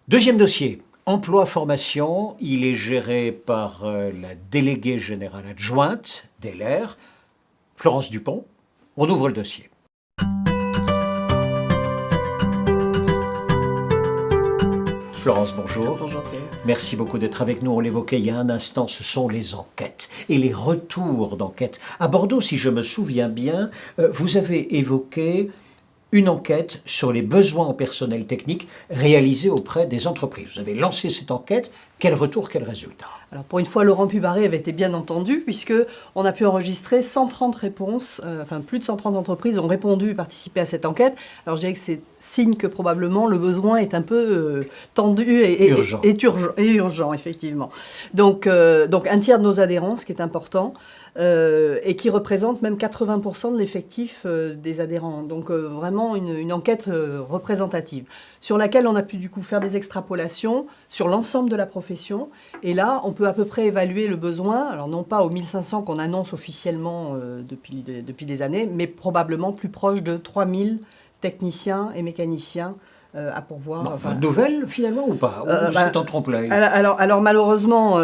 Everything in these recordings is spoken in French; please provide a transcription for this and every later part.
Deuxième dossier, emploi-formation. Il est géré par la déléguée générale adjointe d'ELER, Florence Dupont. On ouvre le dossier. Florence, bonjour. Bonjour Thierry. Merci beaucoup d'être avec nous. On l'évoquait il y a un instant, ce sont les enquêtes et les retours d'enquêtes. À Bordeaux, si je me souviens bien, vous avez évoqué une enquête sur les besoins en personnel technique réalisés auprès des entreprises. Vous avez lancé cette enquête. Quel retour, quel résultat? Alors pour une fois, Laurent Pubaré avait été bien entendu puisqu'on a pu enregistrer 130 réponses, plus de 130 entreprises ont répondu et participé à cette enquête. Alors je dirais que c'est signe que probablement le besoin est un peu tendu et urgent, effectivement. Donc un tiers de nos adhérents, ce qui est important, et qui représente même 80% de l'effectif des adhérents. Donc vraiment une enquête représentative sur laquelle on a pu du coup faire des extrapolations sur l'ensemble de la profession. Et là, on peut à peu près évaluer le besoin, alors non pas aux 1500 qu'on annonce officiellement depuis des années, mais probablement plus proche de 3000 techniciens et mécaniciens à pourvoir. Bonne nouvelle finalement ou pas? C'est en trompe-l'œil. Alors malheureusement,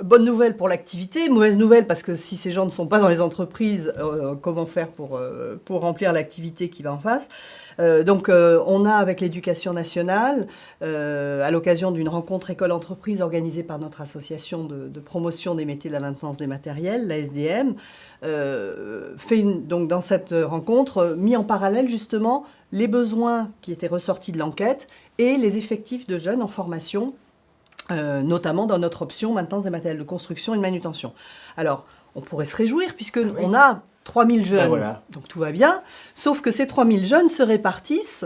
bonne nouvelle pour l'activité, mauvaise nouvelle parce que si ces gens ne sont pas dans les entreprises, comment faire pour remplir l'activité qui va en face? On a avec l'Éducation nationale, à l'occasion d'une rencontre école-entreprise organisée par notre association de promotion des métiers de la maintenance des matériels, la SDM, donc dans cette rencontre, mis en parallèle justement les besoins qui étaient ressortis de l'enquête et les effectifs de jeunes en formation, notamment dans notre option maintenance des matériels de construction et de manutention. Alors, on pourrait se réjouir puisqu'on a 3000 jeunes, voilà. Donc tout va bien, sauf que ces 3000 jeunes se répartissent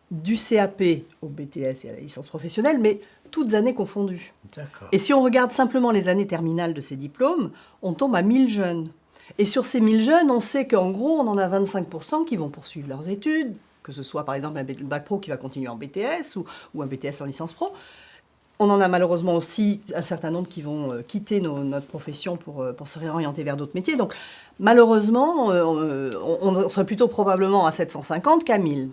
du CAP au BTS et à la licence professionnelle, mais toutes années confondues. D'accord. Et si on regarde simplement les années terminales de ces diplômes, on tombe à 1000 jeunes. Et sur ces 1000 jeunes, on sait qu'en gros, on en a 25% qui vont poursuivre leurs études, que ce soit par exemple un bac pro qui va continuer en BTS ou un BTS en licence pro. On en a malheureusement aussi un certain nombre qui vont quitter notre profession pour se réorienter vers d'autres métiers. Donc malheureusement, on serait plutôt probablement à 750 qu'à 1000.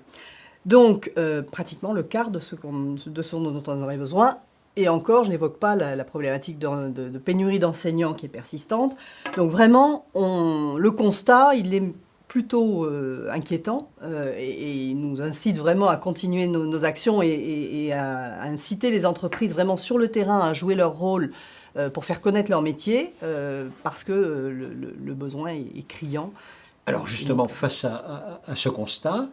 Donc pratiquement le quart de ce dont on aurait besoin. Et encore, je n'évoque pas la problématique de pénurie d'enseignants qui est persistante. Donc vraiment, le constat, il est plutôt inquiétant et il nous incite vraiment à continuer nos actions et à inciter les entreprises vraiment sur le terrain à jouer leur rôle pour faire connaître leur métier parce que le besoin est criant. Alors justement, face à ce constat,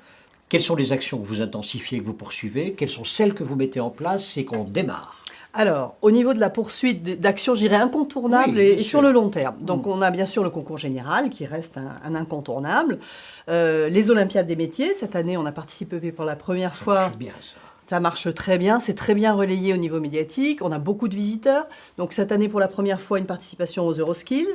quelles sont les actions que vous intensifiez, que vous poursuivez? Quelles sont celles que vous mettez en place et qu'on démarre? Alors, au niveau de la poursuite d'actions, je dirais incontournables et sur le long terme. Donc, on a bien sûr le concours général qui reste un incontournable. Les Olympiades des métiers, cette année, on a participé pour la première fois. Bien, ça. Ça marche très bien, c'est très bien relayé au niveau médiatique. On a beaucoup de visiteurs. Donc, cette année, pour la première fois, une participation aux Euroskills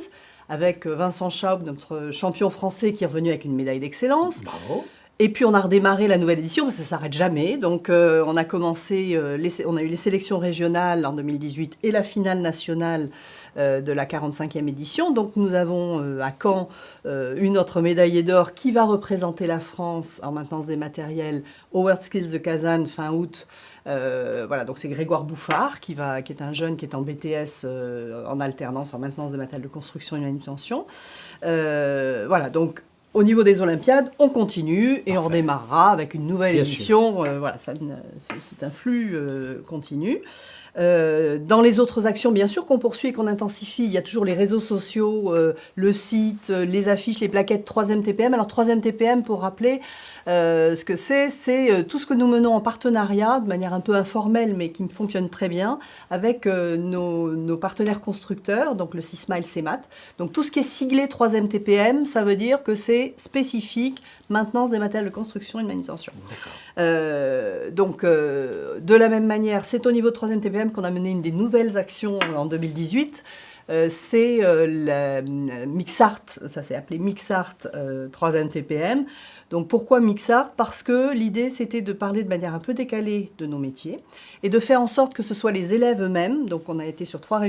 avec Vincent Schaub, notre champion français, qui est revenu avec une médaille d'excellence. Bravo. Et puis on a redémarré la nouvelle édition, parce que ça ne s'arrête jamais. Donc on a commencé, on a eu les sélections régionales en 2018 et la finale nationale de la 45e édition. Donc nous avons à Caen une autre médaillée d'or qui va représenter la France en maintenance des matériels au World Skills de Kazan fin août. Donc c'est Grégoire Bouffard qui est un jeune qui est en BTS en alternance en maintenance des matériels de construction et de manutention. Donc au niveau des Olympiades, on continue et on redémarrera avec une nouvelle édition. C'est un flux continu. Dans les autres actions, bien sûr, qu'on poursuit et qu'on intensifie, il y a toujours les réseaux sociaux, le site, les affiches, les plaquettes 3e TPM. Alors 3e TPM, pour rappeler ce que c'est tout ce que nous menons en partenariat, de manière un peu informelle, mais qui fonctionne très bien, avec nos partenaires constructeurs, donc le Sisma et le CEMAT. Donc tout ce qui est siglé 3e TPM, ça veut dire que c'est spécifique maintenance des matériels de construction et de manutention. De la même manière, c'est au niveau de 3e TPM qu'on a mené une des nouvelles actions en 2018. C'est la Mixart, ça s'est appelé Mixart 3e TPM. Donc pourquoi Mixart? Parce que l'idée c'était de parler de manière un peu décalée de nos métiers et de faire en sorte que ce soit les élèves eux-mêmes. Donc on a été sur 3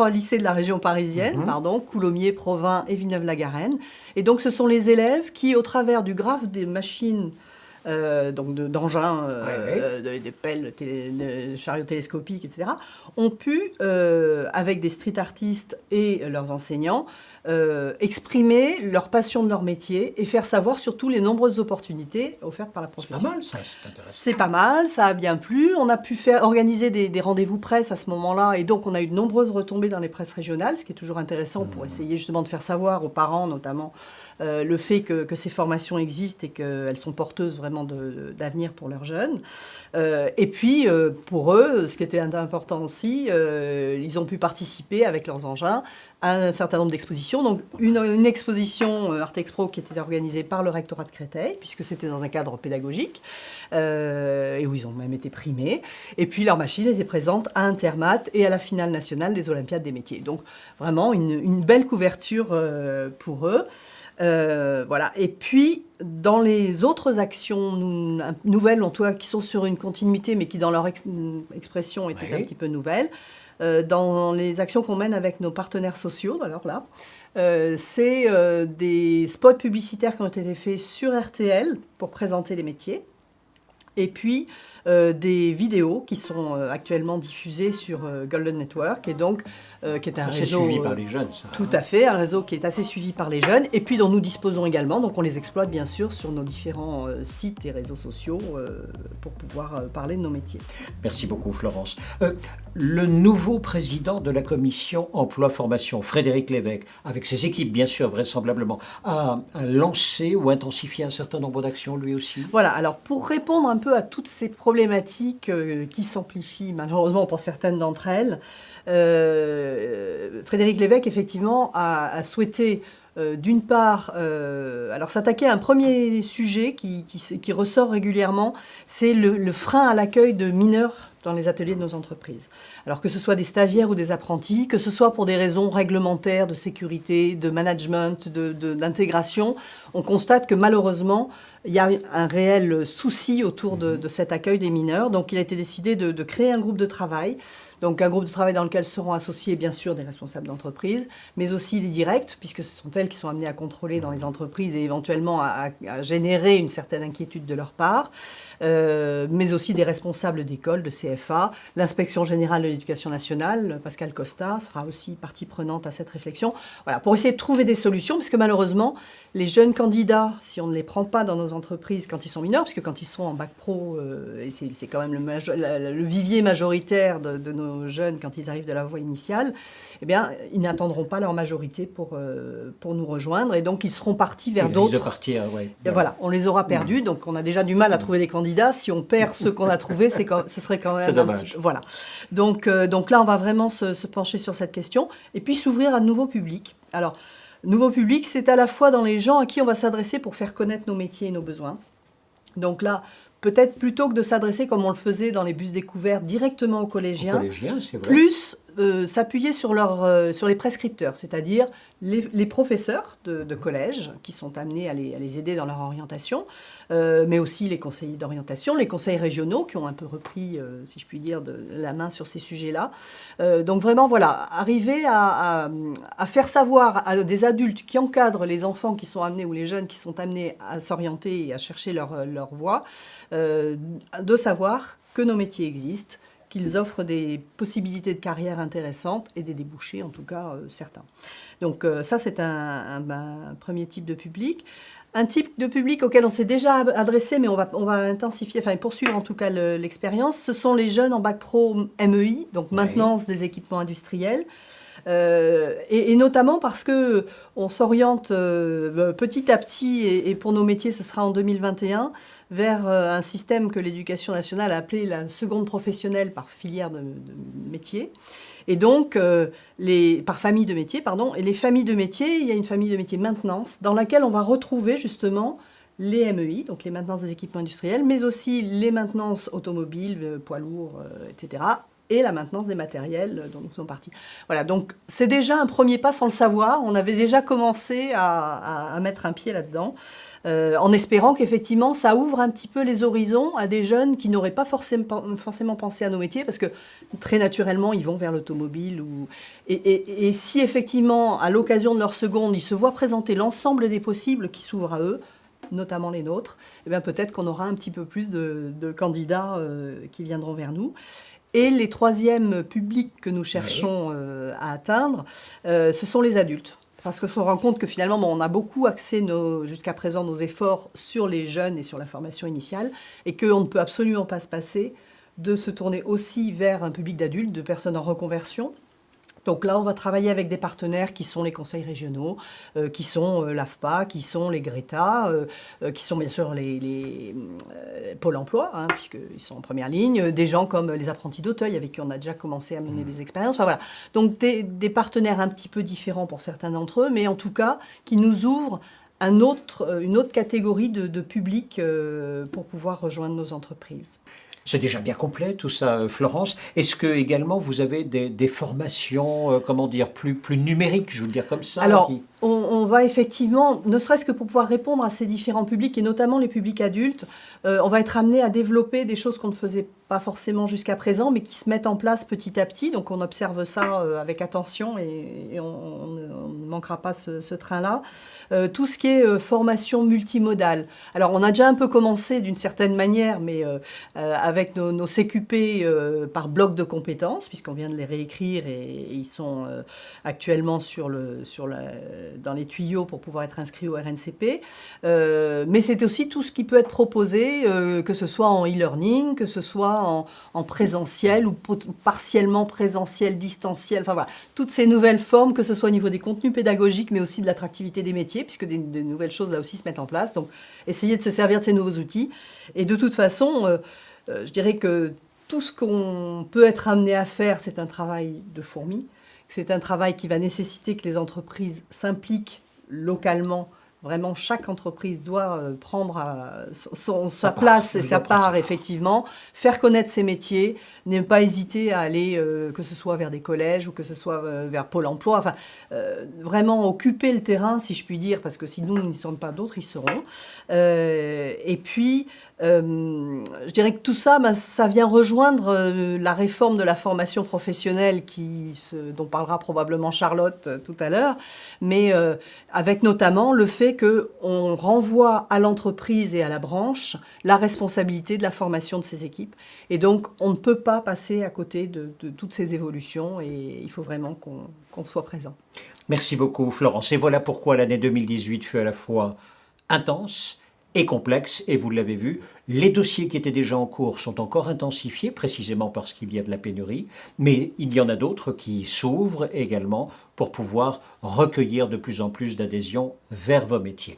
lycées de la région parisienne, Coulommiers, Provins et Villeneuve-la-Garenne. Et donc ce sont les élèves qui, au travers du graphe des machines donc d'engins, des pelles, de chariots télescopiques, etc., ont pu, avec des street artistes et leurs enseignants, exprimer leur passion de leur métier et faire savoir surtout les nombreuses opportunités offertes par la profession. C'est pas mal, ça, c'est intéressant. C'est pas mal, ça a bien plu. On a pu organiser des rendez-vous presse à ce moment-là, et donc on a eu de nombreuses retombées dans les presses régionales, ce qui est toujours intéressant pour essayer justement de faire savoir aux parents, notamment, le fait que ces formations existent et qu'elles sont porteuses vraiment d'avenir pour leurs jeunes. Et puis, pour eux, ce qui était important aussi, ils ont pu participer avec leurs engins à un certain nombre d'expositions. Donc, une exposition Artexpro qui était organisée par le rectorat de Créteil, puisque c'était dans un cadre pédagogique, et où ils ont même été primés. Et puis, leur machine était présente à Intermat et à la finale nationale des Olympiades des métiers. Donc, vraiment, une belle couverture pour eux. Voilà. Et puis, dans les autres actions nouvelles, en tout cas, qui sont sur une continuité, mais qui, dans leur expression, étaient un petit peu nouvelles, dans les actions qu'on mène avec nos partenaires sociaux, alors là, c'est des spots publicitaires qui ont été faits sur RTL pour présenter les métiers. Et puis, des vidéos qui sont actuellement diffusées sur Golden Network, et donc, qui est un réseau... suivi par les jeunes, ça. Tout à fait, un réseau qui est assez suivi par les jeunes, et puis dont nous disposons également, donc on les exploite bien sûr sur nos différents sites et réseaux sociaux pour pouvoir parler de nos métiers. Merci beaucoup, Florence. Le nouveau président de la commission emploi-formation, Frédéric Lévesque, avec ses équipes bien sûr, vraisemblablement, a lancé ou intensifié un certain nombre d'actions lui aussi. Voilà, alors pour répondre un peu à toutes ces problématiques qui s'amplifient malheureusement pour certaines d'entre elles, Frédéric Lévesque effectivement a souhaité d'une part, alors s'attaquer à un premier sujet qui ressort régulièrement, c'est le frein à l'accueil de mineurs dans les ateliers de nos entreprises. Alors que ce soit des stagiaires ou des apprentis, que ce soit pour des raisons réglementaires, de sécurité, de management, d'intégration, on constate que malheureusement, il y a un réel souci autour de cet accueil des mineurs. Donc il a été décidé de créer un groupe de travail. Donc un groupe de travail dans lequel seront associés bien sûr des responsables d'entreprise, mais aussi les directs, puisque ce sont elles qui sont amenées à contrôler dans les entreprises et éventuellement à générer une certaine inquiétude de leur part, mais aussi des responsables d'école, de CFA, l'inspection générale de l'éducation nationale, Pascal Costa, sera aussi partie prenante à cette réflexion, voilà, pour essayer de trouver des solutions, parce que malheureusement, les jeunes candidats, si on ne les prend pas dans nos entreprises quand ils sont mineurs, puisque quand ils sont en bac pro, et c'est quand même le vivier majoritaire de nos jeunes quand ils arrivent de la voie initiale, eh bien, ils n'attendront pas leur majorité pour nous rejoindre, et donc ils seront partis vers d'autres. Ouais. Et voilà, on les aura perdus, donc on a déjà du mal à trouver des candidats. Si on perd ceux qu'on a trouvés, ce serait quand même c'est dommage. Voilà. Donc là, on va vraiment se pencher sur cette question, et puis s'ouvrir à de nouveaux publics. Alors, nouveau public, c'est à la fois dans les gens à qui on va s'adresser pour faire connaître nos métiers et nos besoins. Donc là, peut-être plutôt que de s'adresser comme on le faisait dans les bus découverts directement aux collégiens, c'est vrai. plus s'appuyer sur les prescripteurs, c'est-à-dire les professeurs de collège qui sont amenés à les aider dans leur orientation, mais aussi les conseillers d'orientation, les conseils régionaux qui ont un peu repris, si je puis dire, la main sur ces sujets-là. Donc vraiment, voilà, arriver à faire savoir à des adultes qui encadrent les enfants qui sont amenés ou les jeunes qui sont amenés à s'orienter et à chercher leur voie, de savoir que nos métiers existent, qu'ils offrent des possibilités de carrière intéressantes et des débouchés, en tout cas, certains. Donc ça, c'est un premier type de public. Un type de public auquel on s'est déjà adressé, mais on va intensifier, enfin poursuivre en tout cas l'expérience, ce sont les jeunes en bac pro MEI, donc maintenance des équipements industriels. Et notamment parce que on s'oriente petit à petit, et pour nos métiers ce sera en 2021, vers un système que l'éducation nationale a appelé la seconde professionnelle par filière de métiers. Et donc, par famille de métiers, pardon. Et les familles de métiers, il y a une famille de métiers maintenance, dans laquelle on va retrouver justement les MEI, donc les maintenances des équipements industriels, mais aussi les maintenances automobiles, poids lourds, etc., et la maintenance des matériels dont nous sommes partis. Voilà, donc c'est déjà un premier pas sans le savoir. On avait déjà commencé à mettre un pied là-dedans, en espérant qu'effectivement ça ouvre un petit peu les horizons à des jeunes qui n'auraient pas forcément pensé à nos métiers, parce que très naturellement ils vont vers l'automobile. Et si effectivement, à l'occasion de leur seconde, ils se voient présenter l'ensemble des possibles qui s'ouvrent à eux, notamment les nôtres, eh bien peut-être qu'on aura un petit peu plus de candidats qui viendront vers nous. Et les troisièmes publics que nous cherchons à atteindre, ce sont les adultes. Parce qu'on se rend compte que finalement, on a beaucoup axé jusqu'à présent nos efforts sur les jeunes et sur la formation initiale, et qu'on ne peut absolument pas se passer de se tourner aussi vers un public d'adultes, de personnes en reconversion. Donc là, on va travailler avec des partenaires qui sont les conseils régionaux, qui sont l'AFPA, qui sont les Greta, qui sont bien sûr les Pôle emploi, hein, puisqu'ils sont en première ligne, des gens comme les apprentis d'Auteuil, avec qui on a déjà commencé à mener des expériences. Enfin, voilà. Donc des partenaires un petit peu différents pour certains d'entre eux, mais en tout cas qui nous ouvrent une autre catégorie de public pour pouvoir rejoindre nos entreprises. C'est déjà bien complet tout ça, Florence. Est-ce que également vous avez des formations, comment dire, plus numériques, je veux dire comme ça? Alors, on va effectivement, ne serait-ce que pour pouvoir répondre à ces différents publics, et notamment les publics adultes, on va être amené à développer des choses qu'on ne faisait pas forcément jusqu'à présent, mais qui se mettent en place petit à petit. Donc on observe ça avec attention et on ne manquera pas ce train-là. Tout ce qui est formation multimodale. Alors on a déjà un peu commencé d'une certaine manière, mais avec nos CQP par bloc de compétences, puisqu'on vient de les réécrire et ils sont actuellement dans les tuyaux pour pouvoir être inscrits au RNCP. Mais c'est aussi tout ce qui peut être proposé, que ce soit en e-learning, que ce soit en présentiel ou partiellement présentiel, distanciel, enfin voilà, toutes ces nouvelles formes, que ce soit au niveau des contenus pédagogiques, mais aussi de l'attractivité des métiers, puisque des nouvelles choses là aussi se mettent en place. Donc, essayer de se servir de ces nouveaux outils. Et de toute façon, je dirais que tout ce qu'on peut être amené à faire, c'est un travail de fourmi. C'est un travail qui va nécessiter que les entreprises s'impliquent localement. Vraiment, chaque entreprise doit prendre sa place et sa part, effectivement, faire connaître ses métiers, ne pas hésiter à aller, que ce soit vers des collèges ou que ce soit vers Pôle emploi, enfin, vraiment occuper le terrain, si je puis dire, parce que si nous n'y sommes pas, d'autres y seront. Et puis, je dirais que tout ça, ça vient rejoindre la réforme de la formation professionnelle dont parlera probablement Charlotte tout à l'heure, mais avec notamment le fait qu'on renvoie à l'entreprise et à la branche la responsabilité de la formation de ses équipes. Et donc, on ne peut pas passer à côté de toutes ces évolutions et il faut vraiment qu'on soit présent. Merci beaucoup, Florence. Et voilà pourquoi l'année 2018 fut à la fois intense et complexe, et vous l'avez vu, les dossiers qui étaient déjà en cours sont encore intensifiés, précisément parce qu'il y a de la pénurie, mais il y en a d'autres qui s'ouvrent également pour pouvoir recueillir de plus en plus d'adhésions vers vos métiers.